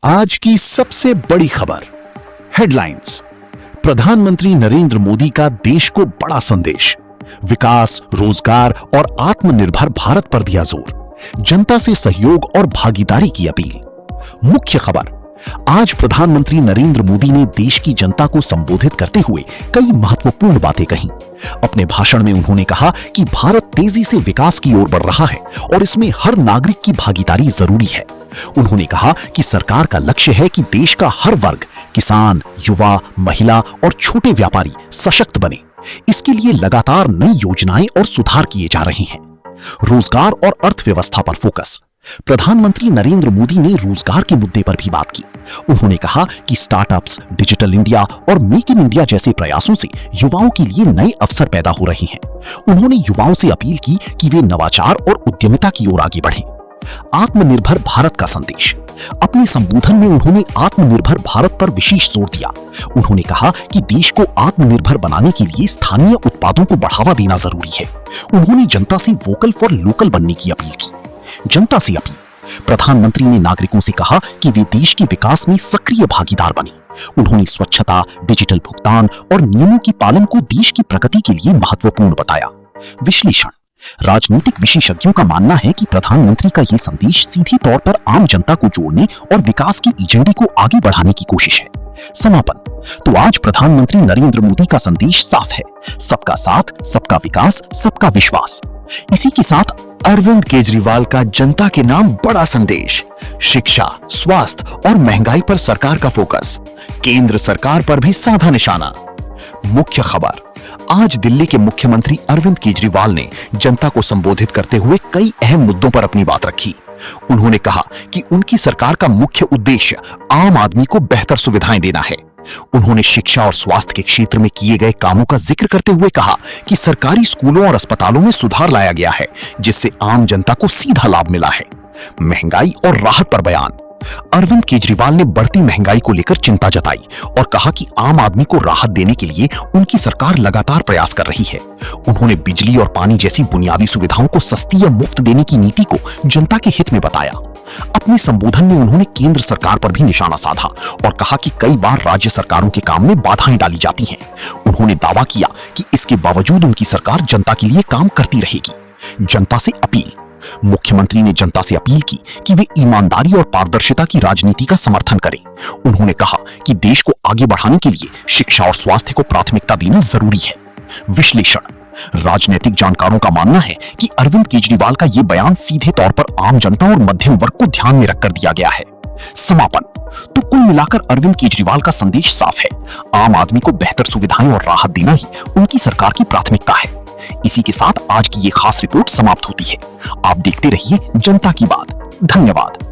आज की सबसे बड़ी खबर, हेडलाइंस। प्रधानमंत्री नरेंद्र मोदी का देश को बड़ा संदेश, विकास, रोजगार और आत्मनिर्भर भारत पर दिया जोर, जनता से सहयोग और भागीदारी की अपील। मुख्य खबर, आज प्रधानमंत्री नरेंद्र मोदी ने देश की जनता को संबोधित करते हुए कई महत्वपूर्ण बातें कहीं। अपने भाषण में उन्होंने कहा कि भारत तेजी से विकास की ओर बढ़ रहा है और इसमें हर नागरिक की भागीदारी जरूरी है। उन्होंने कहा कि सरकार का लक्ष्य है कि देश का हर वर्ग, किसान, युवा, महिला और छोटे व्यापारी सशक्त बने। इसके लिए लगातार नई योजनाएं और सुधार किए जा रहे हैं। रोजगार और अर्थव्यवस्था पर फोकस, प्रधानमंत्री नरेंद्र मोदी ने रोजगार के मुद्दे पर भी बात की। उन्होंने कहा कि स्टार्टअप्स, डिजिटल इंडिया और मेक इन इंडिया जैसे प्रयासों से युवाओं के लिए नए अवसर पैदा हो रहे हैं। उन्होंने युवाओं से अपील की कि वे नवाचार और उद्यमिता की ओर आगे बढ़ें। आत्मनिर्भर भारत का संदेश, अपने संबोधन में उन्होंने आत्मनिर्भर भारत पर विशेष जोर दिया। उन्होंने कहा कि देश को आत्मनिर्भर बनाने के लिए स्थानीय उत्पादों को बढ़ावा देना जरूरी है। उन्होंने जनता से वोकल फॉर लोकल बनने की अपील की। जनता से अपील, प्रधानमंत्री ने नागरिकों से कहा कि वे देश के विकास में सक्रिय भागीदार बने। उन्होंने स्वच्छता, डिजिटल भुगतान और नियमों के पालन को देश की प्रगति के लिए महत्वपूर्ण बताया। विश्लेषण, राजनीतिक विशेषज्ञों का मानना है कि प्रधानमंत्री का यह संदेश सीधे तौर पर आम जनता को जोड़ने और विकास की एजेंडे को आगे बढ़ाने की कोशिश है। समापन, तो आज प्रधानमंत्री नरेंद्र मोदी का संदेश साफ है, सबका साथ, सबका विकास, सबका विश्वास। इसी के साथ अरविंद केजरीवाल का जनता के नाम बड़ा संदेश, शिक्षा, स्वास्थ्य और महंगाई पर सरकार का फोकस, केंद्र सरकार पर भी साधा निशाना। मुख्य खबर, आज दिल्ली के मुख्यमंत्री अरविंद केजरीवाल ने जनता को संबोधित करते हुए कई अहम मुद्दों पर अपनी बात रखी। उन्होंने कहा कि उनकी सरकार का मुख्य उद्देश्य आम आदमी को बेहतर सुविधाएं देना है। उन्होंने शिक्षा और स्वास्थ्य के क्षेत्र में किए गए कामों का जिक्र करते हुए कहा कि सरकारी स्कूलों और अस्पतालों में सुधार लाया गया है, जिससे आम जनता को सीधा लाभ मिला है। महंगाई और राहत पर बयान, अरविंद केजरीवाल ने बढ़ती महंगाई को लेकर चिंता जताई और कहा कि आम आदमी को राहत देने के लिए उनकी सरकार लगातार प्रयास कर रही है। उन्होंने बिजली और पानी जैसी बुनियादी सुविधाओं को सस्ती या मुफ्त देने की नीति को जनता के हित में बताया। अपने संबोधन में उन्होंने केंद्र सरकार पर भी निशाना साधा और कहा कि कई बार राज्य सरकारों के काम में बाधाएं डाली जाती हैं। उन्होंने दावा किया कि इसके बावजूद उनकी सरकार जनता के लिए काम करती रहेगी। जनता से अपील, मुख्यमंत्री ने जनता से अपील की कि वे ईमानदारी और पारदर्शिता की राजनीति का समर्थन करें। उन्होंने कहा कि देश को आगे बढ़ाने के लिए शिक्षा और स्वास्थ्य को प्राथमिकता देना जरूरी है। विश्लेषण, राजनीतिक जानकारों का मानना है कि अरविंद केजरीवाल का यह बयान सीधे तौर पर आम जनता और मध्यम वर्ग को ध्यान में रखकर दिया गया है। समापन, तो कुल मिलाकर अरविंद केजरीवाल का संदेश साफ है, आम आदमी को बेहतर सुविधाएं और राहत देना ही उनकी सरकार की प्राथमिकता है। इसी के साथ आज की ये खास रिपोर्ट समाप्त होती है। आप देखते रहिए जनता की बात। धन्यवाद।